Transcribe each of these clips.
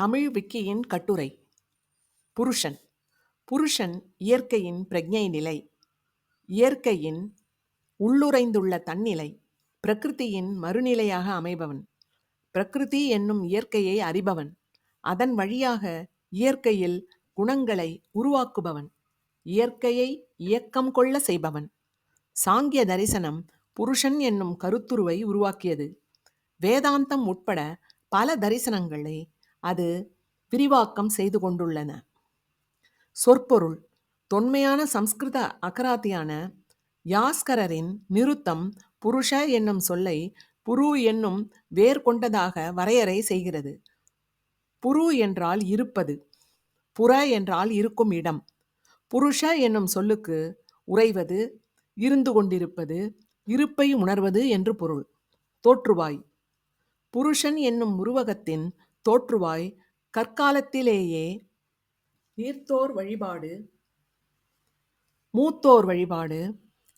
தமிழ் விக்கியின் கட்டுரை. புருஷன். புருஷன் இயற்கையின் பிரக்ஞை நிலை, இயற்கையின் உள்ளுறைந்துள்ள தன்னிலை, பிரகிருதியின் மறுநிலையாக அமைபவன். பிரகிருதி என்னும் இயற்கையை அறிபவன், அதன் வழியாக இயற்கையில் குணங்களை உருவாக்குபவன், இயற்கையை இயக்கம் கொள்ள செய்பவன். சாங்கிய தரிசனம் புருஷன் என்னும் கருத்துருவை உருவாக்கியது. வேதாந்தம் உட்பட பல தரிசனங்களை அது விரிவாக்கம் செய்து கொண்டுள்ளன. சொற்பொருள். தொன்மையான சம்ஸ்கிருத அகராதியான யாஸ்கரின் நிருத்தம் புருஷ என்னும் சொல்லை புரு என்னும் வேர் கொண்டதாக வரையறை செய்கிறது. புரு என்றால் இருப்பது, புற என்றால் இருக்கும் இடம். புருஷ என்னும் சொல்லுக்கு உறைவது, இருந்து கொண்டிருப்பது, இருப்பை உணர்வது என்று பொருள். தோற்றுவாய். புருஷன் என்னும் உருவகத்தின் தோற்றுவாய் கற்காலத்திலேயே நீர்த்தோர் வழிபாடு, மூத்தோர் வழிபாடு,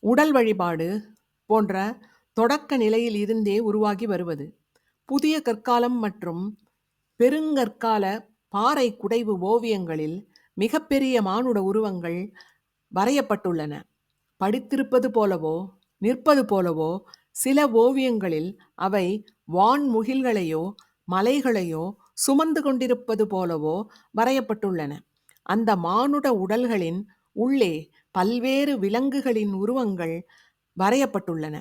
உடல் வழிபாடு போன்ற தொடக்க நிலையில் இருந்தே உருவாகி வருவது. புதிய கற்காலம் மற்றும் பெருங்கற்கால பாறை குடைவு ஓவியங்களில் மிகப்பெரிய மானுட உருவங்கள் வரையப்பட்டுள்ளன. படித்திருப்பது போலவோ நிற்பது போலவோ சில ஓவியங்களில் அவை வான்முகில்களையோ மலைகளையோ சுமந்து கொண்டிருப்பது போலவோ வரையப்பட்டுள்ளன. அந்த மானுட உடல்களின் உள்ளே பல்வேறு விலங்குகளின் உருவங்கள் வரையப்பட்டுள்ளன.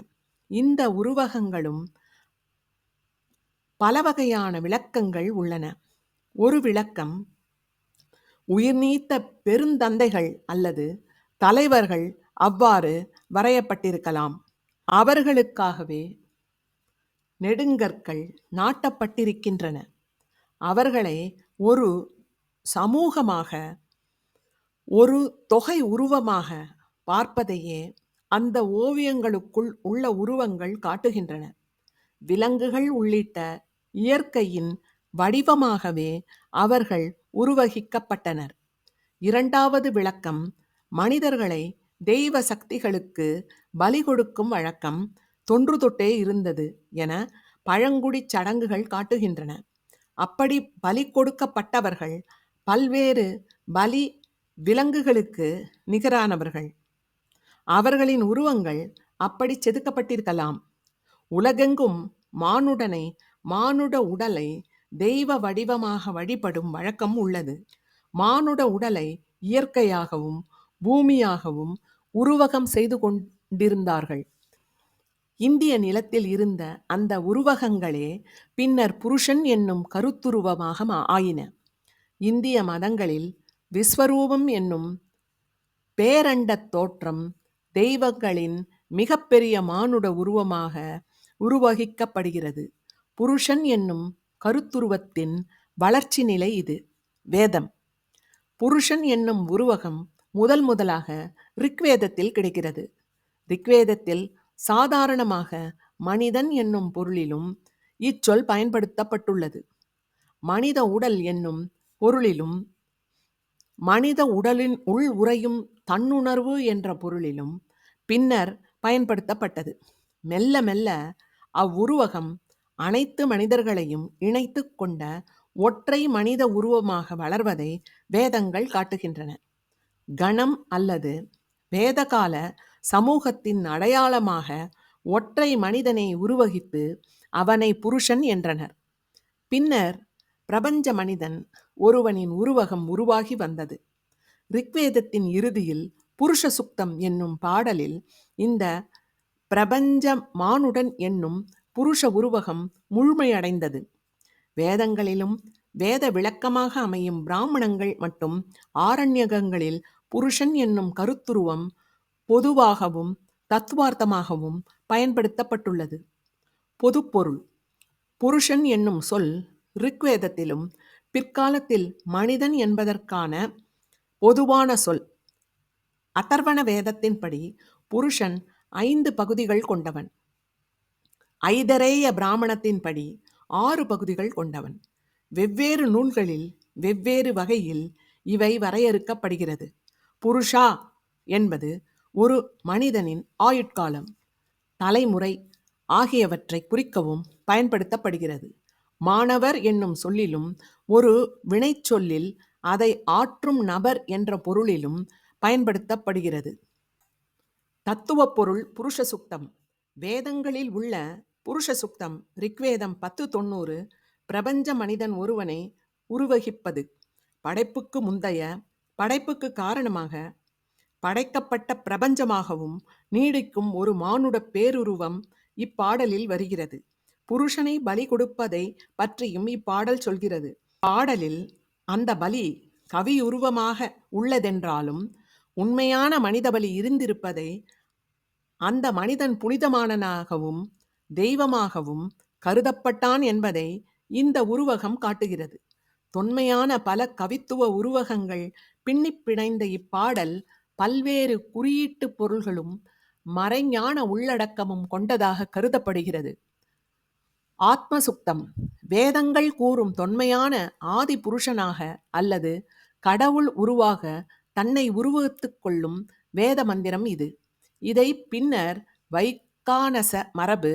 இந்த உருவகங்களும் பல வகையான விளக்கங்கள் உள்ளன. ஒரு விளக்கம், உயிர்நீத்த பெருந்தந்தைகள் அல்லது தலைவர்கள் அவ்வாறு வரையப்பட்டிருக்கலாம். அவர்களுக்காகவே நெடுங்கற்கள் நாட்டப்பட்டிருக்கின்றன. அவர்களை ஒரு சமூகமாக, ஒரு தொகை உருவமாக பார்ப்பதையே அந்த ஓவியங்களுக்குள் உள்ள உருவங்கள் காட்டுகின்றன. விலங்குகள் உள்ளிட்ட இயற்கையின் வடிவமாகவே அவர்கள் உருவகிக்கப்பட்டனர். இரண்டாவது விளக்கம், மனிதர்களை தெய்வ சக்திகளுக்கு பலி கொடுக்கும் வழக்கம் தொன்று தொட்டே இருந்தது என பழங்குடி சடங்குகள் காட்டுகின்றன. அப்படி பலி கொடுக்கப்பட்டவர்கள் பல்வேறு பலி விலங்குகளுக்கு நிகரானவர்கள். அவர்களின் உருவங்கள் அப்படி செதுக்கப்பட்டிருக்கலாம். உலகெங்கும் மானுடனை, மானுட உடலை தெய்வ வடிவமாக வழிபடும் வழக்கம் உள்ளது. மானுட உடலை இயற்கையாகவும் பூமியாகவும் உருவகம் செய்து கொண்டிருந்தார்கள். இந்திய நிலத்தில் இருந்த அந்த உருவகங்களே பின்னர் புருஷன் என்னும் கருத்துருவமாக ஆயின. இந்திய மதங்களில் விஸ்வரூபம் என்னும் பேரண்டத் தோற்றம் தெய்வங்களின் மிகப்பெரிய மானுட உருவமாக உருவகிக்கப்படுகிறது. புருஷன் என்னும் கருத்துருவத்தின் வளர்ச்சி நிலை இது. வேதம். புருஷன் என்னும் உருவகம் முதலாக ரிக்வேதத்தில் கிடைக்கிறது. ரிக்வேதத்தில் சாதாரணமாக மனிதன் என்னும் பொருளிலும் இச்சொல் பயன்படுத்தப்பட்டுள்ளது. மனித உடல் என்னும் பொருளிலும், மனித உடலின் உள் உறையும் தன்னுணர்வு என்ற பொருளிலும் பின்னர் பயன்படுத்தப்பட்டது. மெல்ல மெல்ல அவ்வுருவகம் அனைத்து மனிதர்களையும் இணைத்து கொண்ட ஒற்றை மனித உருவமாக வளர்வதை வேதங்கள் காட்டுகின்றன. கணம் அல்லது வேதகால சமூகத்தின் அடையாளமாக ஒற்றை மனிதனை உருவகித்து அவனை புருஷன் என்றனர். பின்னர் பிரபஞ்ச மனிதன் ஒருவனின் உருவகம் உருவாகி வந்தது. ரிக்வேதத்தின் இறுதியில் புருஷ சுக்தம் என்னும் பாடலில் இந்த பிரபஞ்ச மானுடன் என்னும் புருஷ உருவகம் முழுமையடைந்தது. வேதங்களிலும் வேத விளக்கமாக அமையும் பிராமணங்கள் மற்றும் ஆரண்யகங்களில் புருஷன் என்னும் கருத்துருவம் பொதுவாகவும் தத்துவார்த்தமாகவும் பயன்படுத்தப்பட்டுள்ளது. பொதுப்பொருள். புருஷன் என்னும் சொல் ரிக்வேதத்திலும் பிற்காலத்தில் மனிதன் என்பதற்கான பொதுவான சொல். அதர்வண வேதத்தின்படி புருஷன் 5 பகுதிகள் கொண்டவன். ஐதரேய பிராமணத்தின்படி 6 பகுதிகள் கொண்டவன். வெவ்வேறு நூல்களில் வெவ்வேறு வகையில் இவை வரையறுக்கப்படுகிறது. புருஷா என்பது ஒரு மனிதனின் ஆயுட்காலம், தலைமுறை ஆகியவற்றை குறிக்கவும் பயன்படுத்தப்படுகிறது. மாணவர் என்னும் சொல்லிலும் ஒரு வினைச்சொல்லில் அதை ஆற்றும் நபர் என்ற பொருளிலும் பயன்படுத்தப்படுகிறது. தத்துவப் பொருள் புருஷ சுக்தம். வேதங்களில் உள்ள புருஷ சுக்தம் ரிக்வேதம் 10:90 பிரபஞ்ச மனிதன் ஒருவனை உருவகிப்பது, படைப்புக்கு முந்தைய, படைப்புக்கு காரணமாக, படைக்கப்பட்ட பிரபஞ்சமாகவும் நீடிக்கும் ஒரு மானுட பேருருவம் இப்பாடலில் வருகிறது. புருஷனை பலி கொடுப்பதை பற்றியும் இப்பாடல் சொல்கிறது. பாடலில் அந்த பலி கவியுருவமாக உள்ளதென்றாலும் உண்மையான மனித பலி இருந்திருப்பதை அந்த மனிதன் புனிதமானனாகவும் தெய்வமாகவும் கருதப்பட்டான் என்பதை இந்த உருவகம் காட்டுகிறது. தொன்மையான பல கவித்துவ உருவகங்கள் பின்னிப் பிணைந்த இப்பாடல் பல்வேறு குறியீட்டு பொருள்களும் மறைஞான உள்ளடக்கமும் கொண்டதாக கருதப்படுகிறது. ஆத்மசுக்தம். வேதங்கள் கூறும் தொன்மையான ஆதி புருஷனாக அல்லது கடவுள் உருவாக தன்னை உருவகித்துக் கொள்ளும் வேத மந்திரம் இது. இதை பின்னர் வைகானச மரபு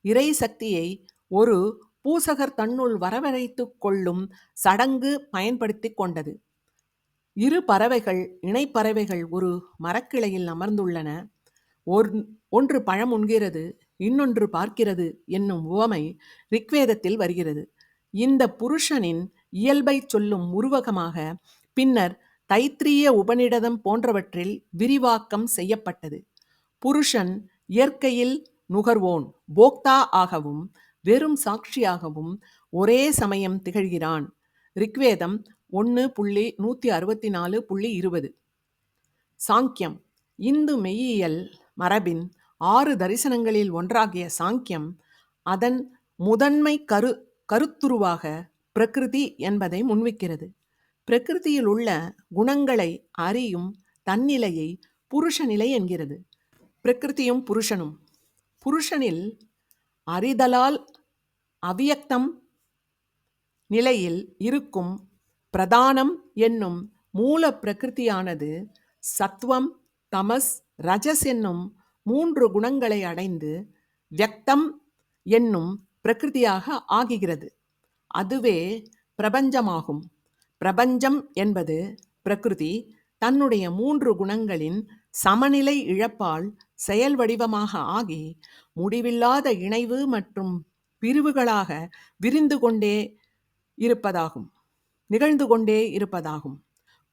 இறை சக்தியை ஒரு பூசகர் தன்னுள் வரவழைத்துக் கொள்ளும் சடங்கு பயன்படுத்தி கொண்டது. இரு பறவைகள், இணைப்பறவைகள் ஒரு மரக்கிளையில் அமர்ந்துள்ளன. ஒன்று பழம் உண்கிறது, இன்னொன்று பார்க்கிறது என்னும் உவமை ரிக்வேதத்தில் வருகிறது. இந்த புருஷனின் இயல்பை சொல்லும் உருவகமாக பின்னர் தைத்திரிய உபநிடதம் போன்றவற்றில் விரிவாக்கம் செய்யப்பட்டது. புருஷன் இயற்கையில் நுகர்வோன், போக்தா ஆகவும் வெறும் சாட்சியாகவும் ஒரே சமயம் திகழ்கிறான். ரிக்வேதம் 1.164.20. சாங்கியம். இந்து மெய்யியல் மரபின் 6 தரிசனங்களில் ஒன்றாகிய சாங்கியம் அதன் முதன்மை கருத்துருவாக பிரகிருதி என்பதை முன்வைக்கிறது. பிரகிருதியில் உள்ள குணங்களை அறியும் தன்னிலையை புருஷ நிலை என்கிறது. பிரகிருதியும் புருஷனும். புருஷனில் அறிதலால் அவ்யக்தம் நிலையில் இருக்கும் பிரதானம் என்னும் மூல பிரகிருதியானது சத்வம், தமஸ், ரஜஸ் என்னும் 3 குணங்களை அடைந்து வியக்தம் என்னும் பிரகிருதியாக ஆகுகிறது. அதுவே பிரபஞ்சமாகும். பிரபஞ்சம் என்பது பிரகிருதி தன்னுடைய 3 குணங்களின் சமநிலை இழப்பால் செயல் வடிவமாக ஆகி முடிவில்லாத இணைவு மற்றும் பிரிவுகளாக நிகழ்ந்து கொண்டே இருப்பதாகும்.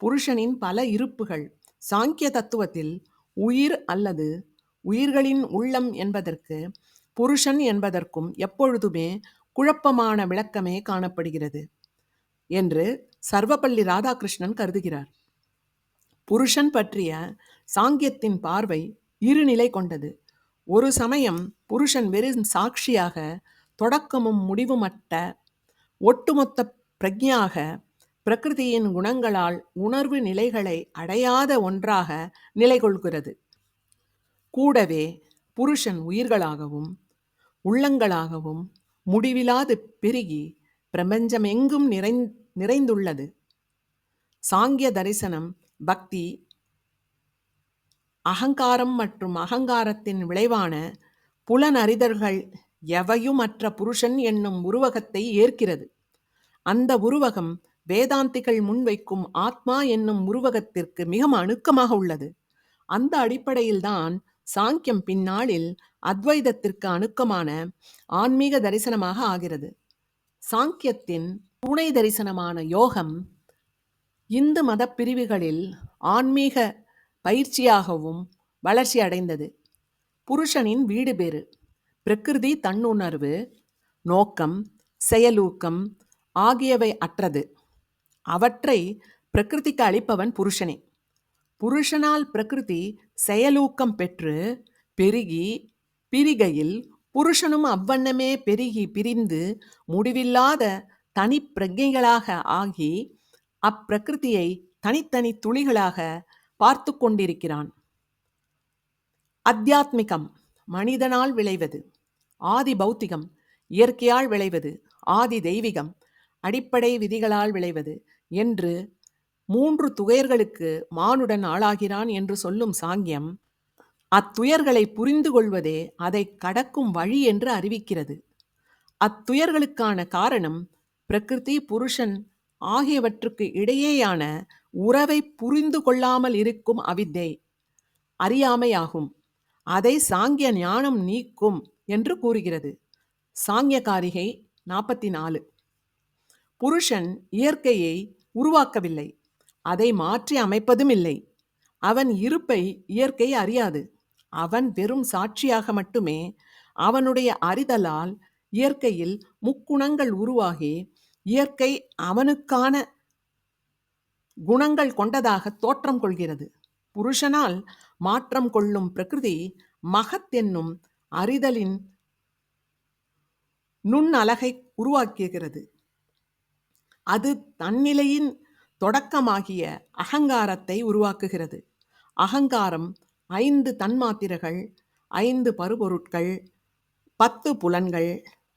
புருஷனின் பல இருப்புகள். சாங்கிய தத்துவத்தில் உயிர் அல்லது உயிர்களின் உள்ளம் என்பதற்கு புருஷன் என்பதற்கும் எப்பொழுதுமே குழப்பமான விளக்கமே காணப்படுகிறது என்று சர்வப்பள்ளி ராதாகிருஷ்ணன் கருதுகிறார். புருஷன் பற்றிய சாங்கியத்தின் பார்வை இருநிலை கொண்டது. ஒரு சமயம் புருஷன் வெறும் சாட்சியாக, தொடக்கமும் முடிவுமற்ற ஒட்டுமொத்த பிரக்ஞையாக, பிரகிருதியின் குணங்களால் உணர்வு நிலைகளை அடையாத ஒன்றாக நிலை கொள்கிறது. கூடவே புருஷன் உயிர்களாகவும் உள்ளங்களாகவும் முடிவிலாது பெருகி பிரபஞ்சமெங்கும் நிறைந்துள்ளது. சாங்கிய தரிசனம் பக்தி, அகங்காரம் மற்றும் அகங்காரத்தின் விளைவான புலனறிதல்கள் எவையுமற்ற புருஷன் என்னும் உருவகத்தை ஏற்கிறது. அந்த உருவகம் வேதாந்திகள் முன்வைக்கும் ஆத்மா என்னும் உருவகத்திற்கு மிக அணுக்கமாக உள்ளது. அந்த அடிப்படையில்தான் சாங்கியம் பின்னாளில் அத்வைதத்திற்கு அணுக்கமான ஆன்மீக தரிசனமாக ஆகிறது. சாங்கியத்தின் துணை தரிசனமான யோகம் இந்து மத பிரிவுகளில் ஆன்மீக பயிற்சியாகவும் வளர்ச்சி அடைந்தது. புருஷனின் வீடு பேறு. பிரகிருதி தன்னுணர்வு, நோக்கம், செயலூக்கம் ஆகியவை அற்றது. அவற்றை பிரகிருதிக்கு அளிப்பவன் புருஷனே. புருஷனால் பிரகிருதி செயலூக்கம் பெற்று பெருகி பிரிகையில் புருஷனும் அவ்வண்ணமே பெருகி பிரிந்து முடிவில்லாத தனி பிரஜைகளாக ஆகி அப்பிரகிருதியை தனித்தனி துளிகளாக பார்த்து கொண்டிருக்கிறான். அத்தியாத்மிகம் மனிதனால் விளைவது, ஆதி பௌத்திகம் இயற்கையால் விளைவது, ஆதி தெய்வீகம் அடிப்படை விதிகளால் விளைவது என்று 3 துயர்களுக்கு மானுடன் ஆளாகிறான் என்று சொல்லும் சாங்கியம் அத்துயர்களை புரிந்து கொள்வதே அதை கடக்கும் வழி என்று அறிவிக்கிறது. அத்துயர்களுக்கான காரணம் பிரகிருதி, புருஷன் ஆகியவற்றுக்கு இடையேயான உறவை புரிந்து கொள்ளாமல் இருக்கும் அவித்தை, அறியாமையாகும். அதை சாங்கிய ஞானம் நீக்கும் என்று கூறுகிறது. சாங்கியகாரிகை 44. புருஷன் இயற்கையை உருவாக்கவில்லை, அதை மாற்றி அமைப்பதும் இல்லை. அவன் இருப்பை இயற்கை அறியாது. அவன் வெறும் சாட்சியாக மட்டுமே. அவனுடைய அறிதலால் இயற்கையில் முக்குணங்கள் உருவாகி இயற்கை அவனுக்கான குணங்கள் கொண்டதாக தோற்றம் கொள்கிறது. புருஷனால் மாற்றம் கொள்ளும் பிரகிருதி மகத் என்னும் அறிதலின் நுண்ணலகை உருவாக்குகிறது. அது தன்னிலையின் தொடக்கமாகிய அகங்காரத்தை உருவாக்குகிறது. அகங்காரம் 5 தன்மாத்திரைகள், 5 பருபொருட்கள், 10 புலன்கள்,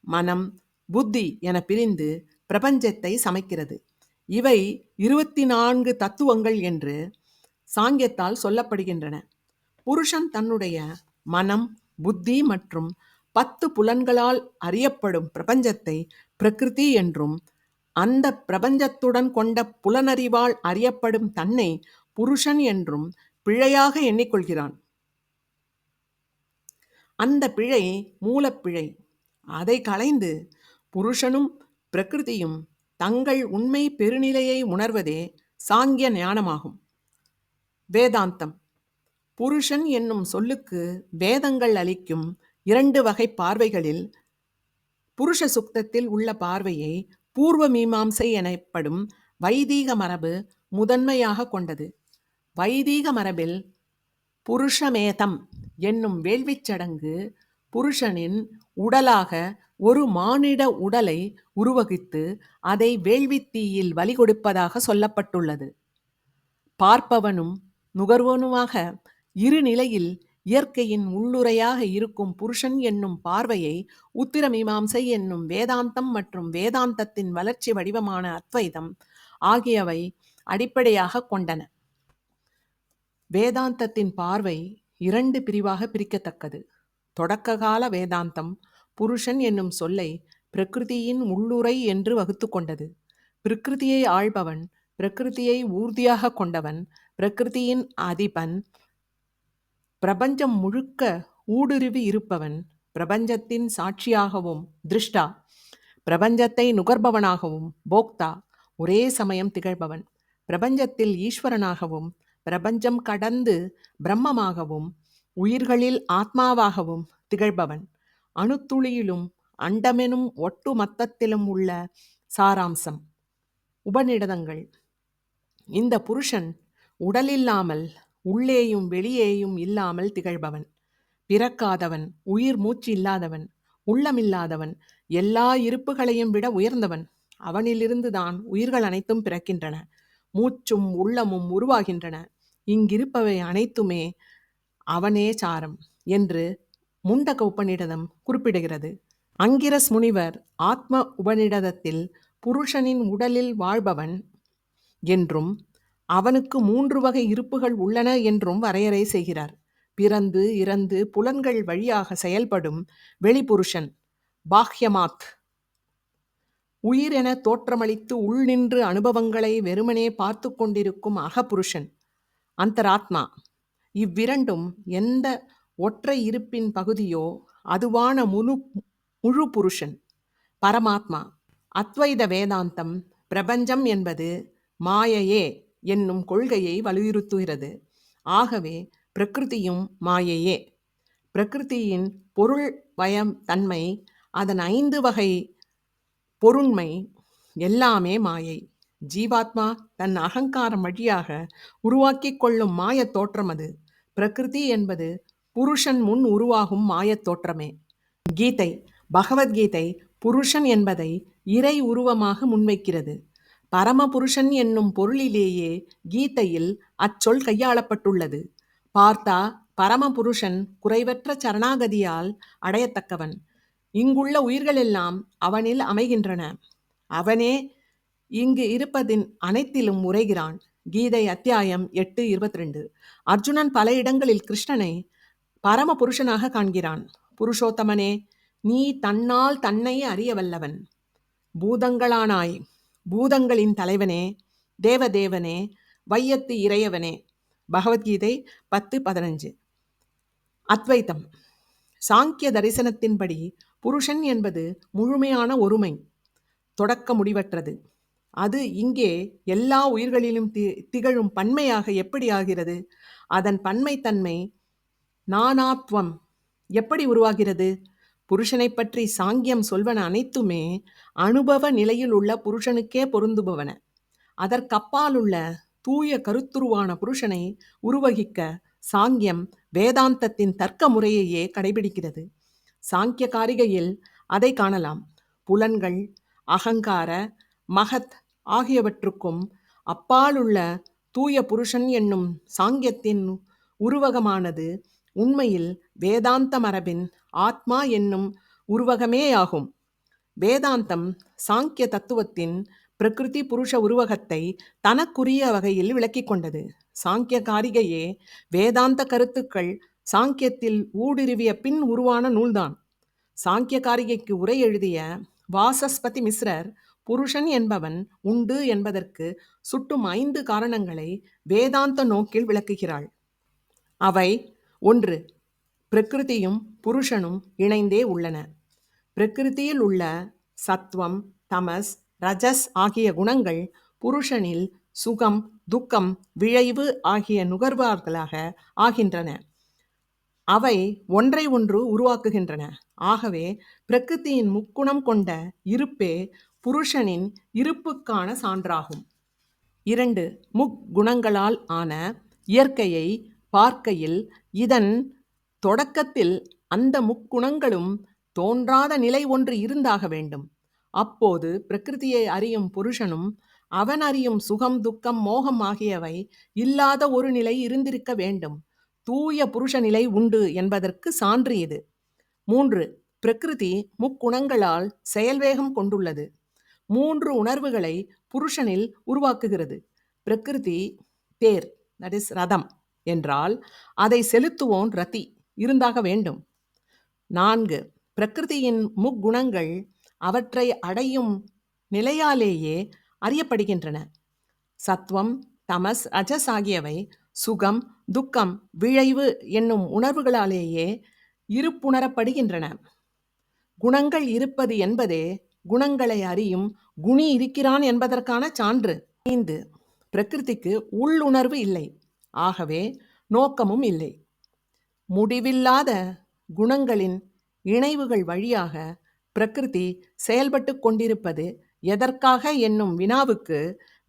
மனம், புத்தி என பிரிந்து பிரபஞ்சத்தை சமைக்கிறது. இவை 24 தத்துவங்கள் என்று சாங்கியத்தால் சொல்லப்படுகின்றன. புருஷன் தன்னுடைய மனம், புத்தி மற்றும் 10 புலன்களால் அறியப்படும் பிரபஞ்சத்தை பிரகிருதி என்றும், அந்த பிரபஞ்சத்துடன் கொண்ட புலனறிவால் அறியப்படும் தன்னை புருஷன் என்றும் பிழையாக எண்ணிக்கொள்கிறான். அந்த பிழை மூலப்பிழை. அதை களைந்து புருஷனும் பிரகிருதியும் தங்கள் உண்மை பெருநிலையை உணர்வதே சாங்கிய ஞானமாகும். வேதாந்தம். புருஷன் என்னும் சொல்லுக்கு வேதங்கள் அளிக்கும் 2 வகை பார்வைகளில் புருஷ சுக்தத்தில் உள்ள பார்வையை பூர்வ மீமாம்சை எனப்படும் வைதீக மரபு முதன்மையாக கொண்டது. வைதீக மரபில் புருஷமேதம் என்னும் வேள்விச் சடங்கு புருஷனின் உடலாக ஒரு மானிட உடலை உருவகித்து அதை வேள்வித்தீயில் பலி கொடுப்பதாக சொல்லப்பட்டுள்ளது. பார்ப்பவனும் நுகர்வனுமாக இரு நிலையில் இயற்கையின் உள்ளுரையாக இருக்கும் புருஷன் என்னும் பார்வையை உத்திர மீமாம்சை என்னும் வேதாந்தம் மற்றும் வேதாந்தத்தின் வளர்ச்சி வடிவமான அத்வைதம் ஆகியவை அடிப்படையாக கொண்டன. வேதாந்தத்தின் பார்வை 2 பிரிவாக பிரிக்கத்தக்கது. தொடக்ககால வேதாந்தம் புருஷன் என்னும் சொல்லை பிரகிருதியின் உள்ளுரை என்று வகுத்து கொண்டது. பிரகிருதியை ஆள்பவன், பிரகிருதியை ஊர்தியாக கொண்டவன், பிரகிருதியின் அதிபன், பிரபஞ்சம் முழுக்க ஊடுருவி இருப்பவன், பிரபஞ்சத்தின் சாட்சியாகவும் திருஷ்டா, பிரபஞ்சத்தை நுகர்பவனாகவும் போக்தா ஒரே சமயம் திகழ்பவன், பிரபஞ்சத்தில் ஈஸ்வரனாகவும், பிரபஞ்சம் கடந்து பிரம்மமாகவும், உயிர்களில் ஆத்மாவாகவும் திகழ்பவன், அணுத்துளியிலும் அண்டமெனும் ஒட்டு மொத்தத்திலும் உள்ள சாராம்சம். உபநிடதங்கள். இந்த புருஷன் உடலில்லாமல், உள்ளேயும் வெளியேயும் இல்லாமல் திகழ்பவன், பிறக்காதவன், உயிர் மூச்சு இல்லாதவன், உள்ளமில்லாதவன், எல்லா இருப்புகளையும் விட உயர்ந்தவன். அவனிலிருந்து தான் உயிர்கள் அனைத்தும் பிறக்கின்றன, மூச்சும் உள்ளமும் உருவாகின்றன. இங்கிருப்பவை அனைத்துமே அவனே சாரம் என்று முண்டக உபநிடதம் குறிப்பிடுகிறது. அங்கிரஸ் முனிவர் ஆத்ம உபநிடதத்தில் புருஷனின் உடலில் வாழ்பவன் என்றும் அவனுக்கு 3 வகை இருப்புகள் உள்ளன என்றும் வரையறை செய்கிறார். பிறந்து இறந்து புலன்கள் வழியாக செயல்படும் வெளிப்புருஷன் பாஹ்யமாத், உயிர் என தோற்றமளித்து உள் நின்று அனுபவங்களை வெறுமனே பார்த்து கொண்டிருக்கும் அகப்புருஷன் அந்தராத்மா. இவ்விரண்டும் எந்த ஒற்றை இருப்பின் பகுதியோ அதுவான முழு புருஷன் பரமாத்மா. அத்வைத வேதாந்தம் பிரபஞ்சம் என்பது மாயையே என்னும் கொள்கையை வலியுறுத்துகிறது. ஆகவே பிரகிருதியும் மாயையே. பிரகிருதியின் பொருள் வயம் தன்மை, அதன் 5 வகை பொருண்மை எல்லாமே மாயை. ஜீவாத்மா தன் அகங்காரம் வழியாக உருவாக்கி கொள்ளும் மாயத் தோற்றம் அது. பிரகிருதி என்பது புருஷன் முன் உருவாகும் மாயத் தோற்றமே. கீதை, பகவத்கீதை புருஷன் என்பதை இறை உருவமாக முன்வைக்கிறது. பரமபுருஷன் என்னும் பொருளிலேயே கீதையில் அச்சொல் கையாளப்பட்டுள்ளது. பார்த்தா பரமபுருஷன் குறைவற்ற சரணாகதியால் அடையத்தக்கவன். இங்குள்ள உயிர்களெல்லாம் அவனில் அமைகின்றன. அவனே இங்கு இருப்பதின் அனைத்திலும் உரைகிறான். கீதை அத்தியாயம் 8:22. அர்ஜுனன் பல இடங்களில் கிருஷ்ணனை பரம புருஷனாக காண்கிறான். புருஷோத்தமனே, நீ தன்னால் தன்னை அறிய வல்லவன். பூதங்களானாய். பூதங்களின் தலைவனே, தேவதேவனே, வையத்து இறையவனே. பகவத்கீதை 10:15. அத்வைத்தம். சாங்கிய தரிசனத்தின்படி புருஷன் என்பது முழுமையான ஒருமை, தொடக்க முடிவற்றது. அது இங்கே எல்லா உயிர்களிலும் திகழும் பன்மையாக எப்படி ஆகிறது? அதன் பன்மைத்தன்மை நானாத்வம் எப்படி உருவாகிறது? புருஷனை பற்றி சாங்கியம் சொல்வன அனைத்துமே அனுபவ நிலையில் உள்ள புருஷனுக்கே பொருந்துபவன. அதற்கப்பாலுள்ள தூய கருத்துருவான புருஷனை உருவகிக்க சாங்கியம் வேதாந்தத்தின் தர்க்க முறையையே கடைபிடிக்கிறது. சாங்கிய காரிகையில் அதை காணலாம். புலன்கள், அகங்கார, மகத் ஆகியவற்றுக்கும் அப்பாலுள்ள தூய புருஷன் என்னும் சாங்கியத்தின் உருவகமானது உண்மையில் வேதாந்த மரபின் ஆத்மா என்னும் உருவகமேயாகும். வேதாந்தம் சாங்கிய தத்துவத்தின் பிரகிருதி புருஷ உருவகத்தை தனக்குரிய வகையில் விளக்கிக் கொண்டது. சாங்கிய காரிகையே வேதாந்த கருத்துக்கள் சாங்கியத்தில் ஊடுருவிய பின் உருவான நூல்தான். சாங்கிய காரிகைக்கு உரை எழுதிய வாசஸ்பதி மிஸ்ரர் புருஷன் என்பவன் உண்டு என்பதற்கு சுட்டும் 5 காரணங்களை வேதாந்த நோக்கில் விளக்குகிறாள். அவை: 1. பிரகிருதியும் புருஷனும் இணைந்தே உள்ளன. பிரகிருதியில் உள்ள சத்வம், தமஸ், ரஜஸ் ஆகிய குணங்கள் புருஷனில் சுகம், துக்கம், விழைவு ஆகிய நுகர்வார்களாக ஆகின்றன. அவை ஒன்றை ஒன்று உருவாக்குகின்றன. ஆகவே பிரகிருதியின் முக்குணம் கொண்ட இருப்பே புருஷனின் இருப்புக்கான சான்றாகும். 2. முக்குணங்களால் ஆன இயற்கையை பார்க்கையில் இதன் தொடக்கத்தில் அந்த முக்குணங்களும் தோன்றாத நிலை ஒன்று இருந்தாக வேண்டும். அப்போது பிரகிருதியை அறியும் புருஷனும் அவன் அறியும் சுகம், துக்கம், மோகம் ஆகியவை இல்லாத ஒரு நிலை இருந்திருக்க வேண்டும். தூய புருஷ நிலை உண்டு என்பதற்கு சான்று இது. 3. பிரகிருதி முக்குணங்களால் செயல்வேகம் கொண்டுள்ளது. 3 உணர்வுகளை புருஷனில் உருவாக்குகிறது. பிரகிருதி தேர், தட் இஸ் ரதம் என்றால் அதை செலுத்துவோன் ரதி இருந்தாக வேண்டும். 4. பிரகிருதியின் முக்குணங்கள் அவற்றை அடையும் நிலையாலேயே அறியப்படுகின்றன. சத்வம், தமஸ், ரஜஸ் ஆகியவை சுகம், துக்கம், விழைவு என்னும் உணர்வுகளாலேயே இருப்புணரப்படுகின்றன. குணங்கள் இருப்பது என்பதே குணங்களை அறியும் குணி இருக்கிறான் என்பதற்கான சான்று. 5. பிரகிருதிக்கு உள்ளுணர்வு இல்லை, ஆகவே நோக்கமும் இல்லை. முடிவில்லாத குணங்களின் இணைவுகள் வழியாக பிரகிருதி செயல்பட்டு கொண்டிருப்பது எதற்காக என்னும் வினாவுக்கு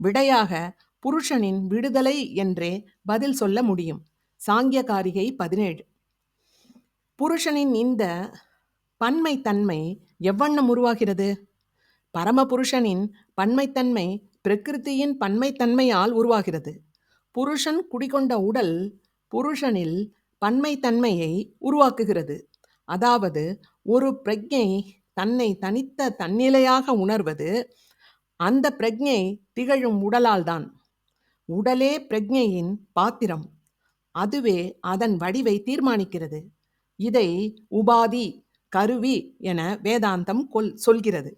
விடையாக புருஷனின் விடுதலை என்றே பதில் சொல்ல முடியும். சாங்கிய காரிகை 17. புருஷனின் இந்த பன்மைத்தன்மை எவ்வண்ணம் உருவாகிறது? பரமபுருஷனின் பன்மைத்தன்மை பிரகிருதியின் பன்மைத்தன்மையால் உருவாகிறது. புருஷன் குடிகொண்ட உடல் புருஷனில் பன்மைத்தன்மையை உருவாக்குகிறது. அதாவது ஒரு பிரஜை தன்னை தனித்த தன்னிலையாக உணர்வது அந்த பிரஜை திகழும் உடலால்தான். உடலே பிரஜையின் பாத்திரம். அதுவே அதன் வடிவை தீர்மானிக்கிறது. இதை உபாதி, கருவி என வேதாந்தம் சொல்கிறது.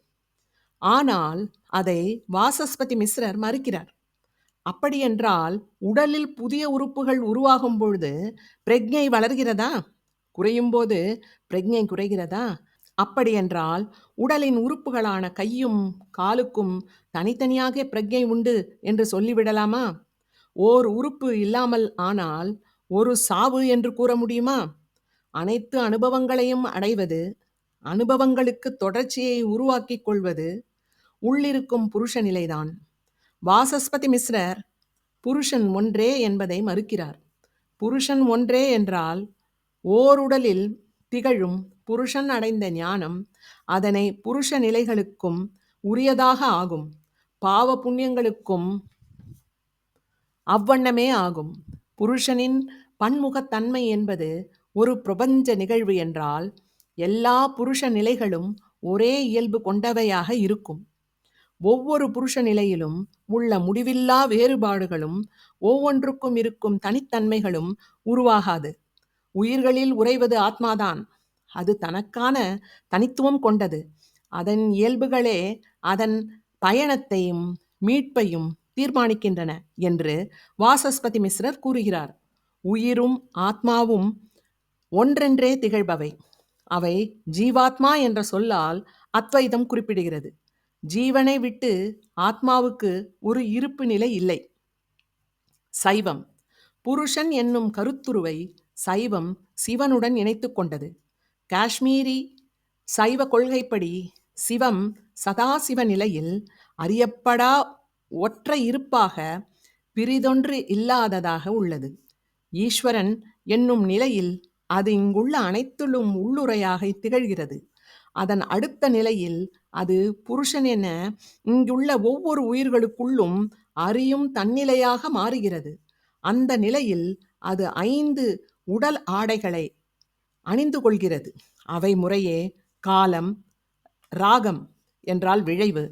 ஆனால் அதை வாசஸ்பதி மிஸ்ரர் மறுக்கிறார். அப்படியென்றால் உடலில் புதிய உறுப்புகள் உருவாகும் பொழுது பிரஜை வளர்கிறதா? குறையும் போது பிரஜை குறைகிறதா? அப்படியென்றால் உடலின் உறுப்புகளான கையும் காலுக்கும் தனித்தனியாக பிரஜை உண்டு என்று சொல்லிவிடலாமா? ஓர் உறுப்பு இல்லாமல் ஆனால் ஒரு சாவு என்று கூற முடியுமா? அனைத்து அனுபவங்களையும் அடைவது, அனுபவங்களுக்கு தொடர்ச்சியை உருவாக்கிக் கொள்வது உள்ளிருக்கும் புருஷ நிலைதான். வாசஸ்பதி மிஸ்ரர் புருஷன் ஒன்றே என்பதை மறுக்கிறார். புருஷன் ஒன்றே என்றால் ஓருடலில் திகழும் புருஷன் அடைந்த ஞானம் அதனை புருஷ நிலைகளுக்கும் உரியதாக ஆகும். பாவ புண்ணியங்களுக்கும் அவ்வண்ணமே ஆகும். புருஷனின் பன்முகத்தன்மை என்பது ஒரு பிரபஞ்ச நிகழ்வு என்றால் எல்லா புருஷ நிலைகளும் ஒரே இயல்பு கொண்டவையாக இருக்கும். ஒவ்வொரு புருஷ நிலையிலும் உள்ள முடிவில்லா வேறுபாடுகளும் ஒவ்வொன்றுக்கும் இருக்கும் தனித்தன்மைகளும் உருவாகாது. உயிர்களில் உறைவது ஆத்மாதான். அது தனக்கான தனித்துவம் கொண்டது. அதன் இயல்புகளே அதன் பயணத்தையும் மீட்பையும் தீர்மானிக்கின்றன என்று வாசஸ்பதி மிஸ்ரர் கூறுகிறார். உயிரும் ஆத்மாவும் ஒன்றென்றே திகழ்பவை. அவை ஜீவாத்மா என்ற சொல்லால் அத்வைதம் குறிப்பிடுகிறது. ஜீவனை விட்டு ஆத்மாவுக்கு ஒரு இருப்பு நிலை இல்லை. சைவம். புருஷன் என்னும் கருத்துருவை சைவம் சிவனுடன் இணைத்து கொண்டது. காஷ்மீரி சைவ கொள்கைப்படி சிவம் சதாசிவ நிலையில் அறியப்படா ஒற்றை இருப்பாக பிரிதொன்று இல்லாததாக உள்ளது. ஈஸ்வரன் என்னும் நிலையில் அது இங்குள்ள அனைத்திலும் உள்ளுரையாக திகழ்கிறது. அதன் அடுத்த நிலையில் அது புருஷன் என இங்குள்ள ஒவ்வொரு உயிர்களுக்குள்ளும் அறியும் தன்னிலையாக மாறுகிறது. அந்த நிலையில் அது 5 உடல் ஆடைகளை அணிந்து கொள்கிறது. அவை முறையே காலம், ராகம் என்றால் விழைவு,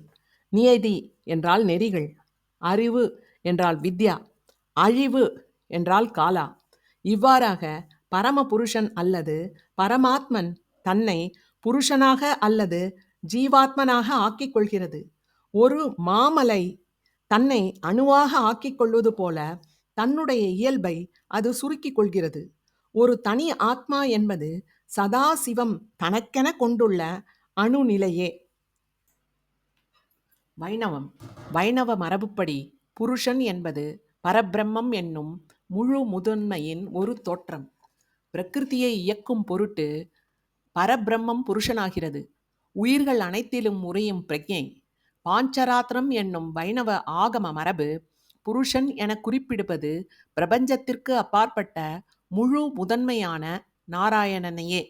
நியதி என்றால் நெறிகள், அறிவு என்றால் வித்யா, அழிவு என்றால் காலா. இவ்வாறாக பரம புருஷன் அல்லது பரமாத்மன் தன்னை புருஷனாக அல்லது ஜீவாத்மனாக ஆக்கிக் கொள்கிறது. ஒரு மாமலை தன்னை அணுவாக ஆக்கிக் கொள்வது போல தன்னுடைய இயல்பை அது சுருக்கிக் கொள்கிறது. ஒரு தனி ஆத்மா என்பது சதாசிவம் தனக்கென கொண்டுள்ள அணுநிலையே. வைணவம். வைணவ மரபுப்படி புருஷன் என்பது பரபிரம்மம் என்னும் முழு முதன்மையின் ஒரு தோற்றம். பிரகிருதியை இயக்கும் பொருட்டு பரபிரம்மம் புருஷனாகிறது. உயிர்கள் அனைத்திலும் உறையும் பிரக்ஞை. பாஞ்சராத்திரம் என்னும் வைணவ ஆகம மரபு புருஷன் என குறிப்பிடுவது பிரபஞ்சத்திற்கு அப்பாற்பட்ட முழு முதன்மையான நாராயணனையே.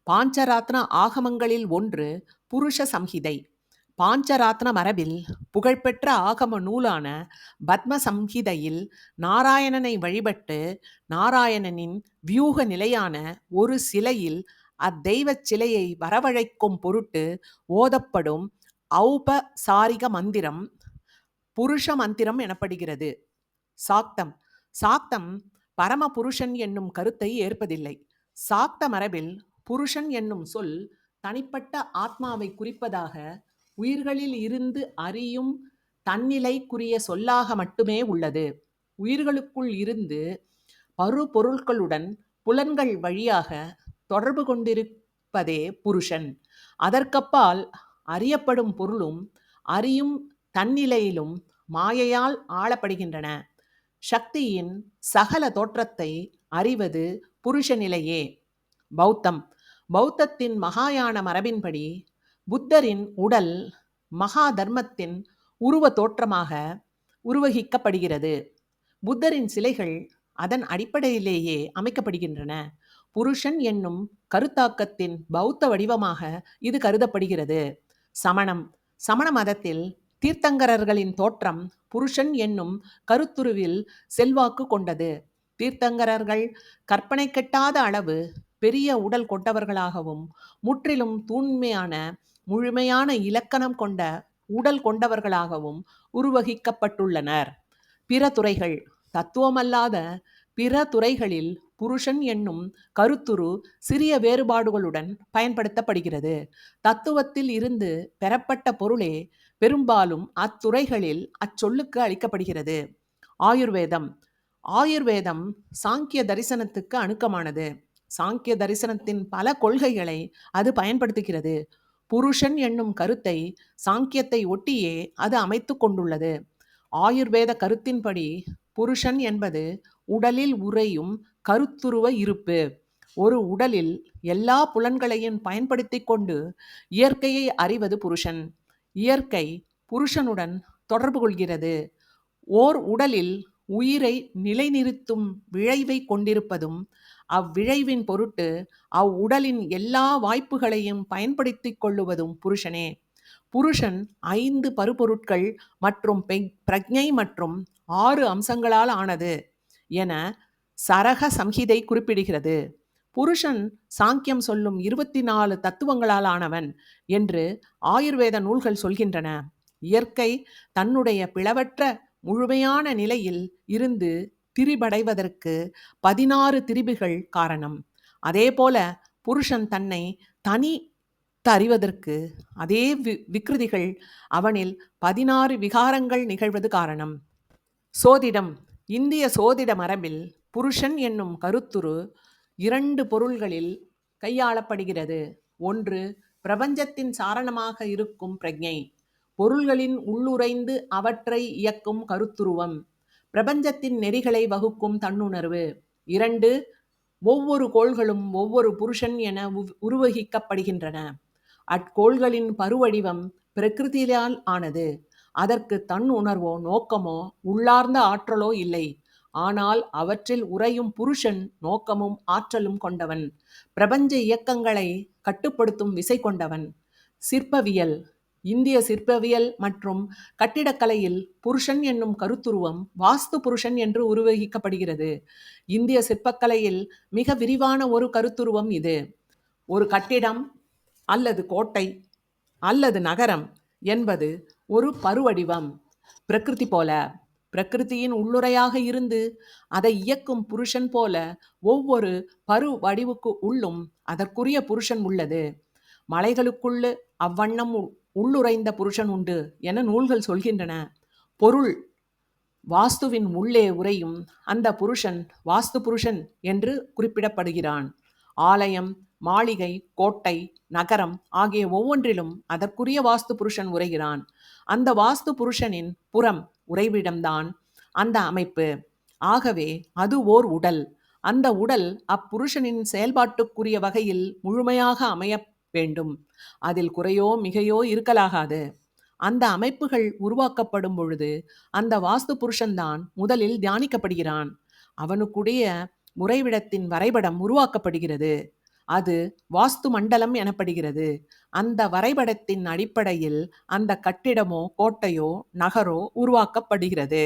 பாஞ்சராத்ன ஆகமங்களில் ஒன்று புருஷ சம்ஹிதை. பாஞ்சராத்ன மரபில் புகழ்பெற்ற ஆகம நூலான பத்ம சம்ஹிதையில் நாராயணனை வழிபட்டு நாராயணனின் வியூக நிலையான ஒரு சிலையில் அத்தெய்வ சிலையை வரவழைக்கும் பொருட்டு ஓதப்படும் ஔபசாரிக மந்திரம் புருஷ மந்திரம் எனப்படுகிறது. சாக்தம். சாக்தம் பரம புருஷன் என்னும் கருத்தை ஏற்பதில்லை. சாக்த மரபில் புருஷன் என்னும் சொல் தனிப்பட்ட ஆத்மாவை குறிப்பதாக உயிர்களில் இருந்து அறியும் தன்னிலைக்குரிய சொல்லாக மட்டுமே உள்ளது. உயிர்களுக்குள் இருந்து பருப்பொருட்களுடன் புலன்கள் வழியாக தொடர்பு கொண்டிருப்பதே புருஷன். அதற்கப்பால் அறியப்படும் பொருளும் அறியும் தன்னிலையிலும் மாயையால் ஆளப்படுகின்றன. சக்தியின் சகல தோற்றத்தை அறிவது புருஷ நிலையே. பௌத்தம். பௌத்தத்தின் மகாயான மரபின்படி புத்தரின் உடல் மகா தர்மத்தின் உருவ தோற்றமாக உருவகிக்கப்படுகிறது. புத்தரின் சிலைகள் அதன் அடிப்படையிலேயே அமைக்கப்படுகின்றன. புருஷன் என்னும் கருத்தாக்கத்தின் பௌத்த வடிவமாக இது கருதப்படுகிறது. சமணம். சமண மதத்தில் தீர்த்தங்கரர்களின் தோற்றம் புருஷன் என்னும் கருத்துருவில் செல்வாக்கு கொண்டது. தீர்த்தங்கரர்கள் கற்பனை கெட்டாத அளவு பெரிய உடல் கொண்டவர்களாகவும் முற்றிலும் தூய்மையான முழுமையான இலக்கணம் கொண்ட உடல் கொண்டவர்களாகவும் உருவகிக்கப்பட்டுள்ளனர். பிற துறைகள். தத்துவமல்லாத பிற துறைகளில் புருஷன் என்னும் கருத்துரு சிறிய வேறுபாடுகளுடன் பயன்படுத்தப்படுகிறது. தத்துவத்தில் இருந்து பெறப்பட்ட பொருளே பெரும்பாலும் அத்துறைகளில் அச்சொல்லுக்கு அளிக்கப்படுகிறது. ஆயுர்வேதம். ஆயுர்வேதம் சாங்கிய தரிசனத்துக்கு அணுக்கமானது. சாங்கிய தரிசனத்தின் பல கொள்கைகளை அது பயன்படுத்துகிறது. புருஷன் என்னும் கருத்தை சாங்கியத்தை ஒட்டியே அது அமைத்து கொண்டுள்ளது. ஆயுர்வேத கருத்தின்படி புருஷன் என்பது உடலில் உறையும் கருத்துருவ இருப்பு. ஒரு உடலில் எல்லா புலன்களையும் பயன்படுத்தி கொண்டு இயற்கையை அறிவது புருஷன். இயற்கை புருஷனுடன் தொடர்பு கொள்கிறது. ஓர் உடலில் உயிரை நிலைநிறுத்தும் விழைவை கொண்டிருப்பதும் அவ்விழைவின் பொருட்டு அவ்வுடலின் எல்லா வாய்ப்புகளையும் பயன்படுத்தி கொள்ளுவதும் புருஷனே. புருஷன் 5 பருப்பொருட்கள் மற்றும் பிரக்ஞை மற்றும் 6 அம்சங்களால் ஆனது என சரக சம்ஹிதை குறிப்பிடுகிறது. புருஷன் சாங்கியம் சொல்லும் 24 தத்துவங்களால் ஆனவன் என்று ஆயுர்வேத நூல்கள் சொல்கின்றன. இயற்கை தன்னுடைய பிளவற்ற முழுமையான நிலையில் இருந்து திரிபடைவதற்கு 16 திரிபுகள் காரணம். அதேபோல புருஷன் தன்னை தனி அறிவதற்கு அதே விக்ருதிகள் அவனில் 16 விகாரங்கள் நிகழ்வது காரணம். சோதிடம். இந்திய சோதிட மரபில் புருஷன் என்னும் கருத்துரு 2 பொருள்களில் கையாளப்படுகிறது. ஒன்று, பிரபஞ்சத்தின் சாரணமாக இருக்கும் பிரஜை, பொருள்களின் உள்ளுரைந்து அவற்றை இயக்கும் கருத்துருவம், பிரபஞ்சத்தின் நெறிகளை வகுக்கும் தன்னுணர்வு. 2, ஒவ்வொரு கோள்களும் ஒவ்வொரு புருஷன் என உருவகிக்கப்படுகின்றன. அக்கோள்களின் பருவடிவம் பிரகிருதியால் ஆனது. அதற்கு தன் உணர்வோ நோக்கமோ உள்ளார்ந்த ஆற்றலோ இல்லை. ஆனால் அவற்றில் உறையும் புருஷன் நோக்கமும் ஆற்றலும் கொண்டவன், பிரபஞ்ச இயக்கங்களை கட்டுப்படுத்தும் விசை கொண்டவன். சிற்பவியல். இந்திய சிற்பவியல் மற்றும் கட்டிடக்கலையில் புருஷன் என்னும் கருத்துருவம் வாஸ்து புருஷன் என்று உருவகிக்கப்படுகிறது. இந்திய சிற்பக்கலையில் மிக விரிவான ஒரு கருத்துருவம் இது. ஒரு கட்டிடம் அல்லது கோட்டை அல்லது நகரம் என்பது ஒரு பருவடிவம். பிரகிருதி போல, பிரகிருதியின் உள்ளுரையாக இருந்து அதை இயக்கும் புருஷன் போல ஒவ்வொரு பரு வடிவுக்கு உள்ளும் அதற்குரிய புருஷன் உள்ளது. மலைகளுக்குள்ளே அவ்வண்ணம் உள்ளுரைந்த புருஷன் உண்டு என நூல்கள் சொல்கின்றன. பொருள் வாஸ்துவின் உள்ளே உரையும் அந்த புருஷன் வாஸ்து புருஷன் என்று குறிப்பிடப்படுகிறான். ஆலயம், மாளிகை, கோட்டை, நகரம் ஆகிய ஒவ்வொன்றிலும் அதற்குரிய வாஸ்து புருஷன் உரைகிறான். அந்த வாஸ்து புருஷனின் புறம் உறைவிடம்தான் அந்த அமைப்பு. ஆகவே அது ஓர் உடல். அந்த உடல் அப்புருஷனின் செயல்பாட்டுக்குரிய வகையில் முழுமையாக அமைய வேண்டும். அதில் குறையோ மிகையோ இருக்கலாகாது. அந்த அமைப்புகள் உருவாக்கப்படும் பொழுது அந்த வாஸ்து புருஷன்தான் முதலில் தியானிக்கப்படுகிறான். அவனுக்குடைய உறைவிடத்தின் வரைபடம் உருவாக்கப்படுகிறது. அது வாஸ்து மண்டலம் எனப்படுகிறது. அந்த வரைபடத்தின் அடிப்படையில் அந்த கட்டிடமோ கோட்டையோ நகரோ உருவாக்கப்படுகிறது.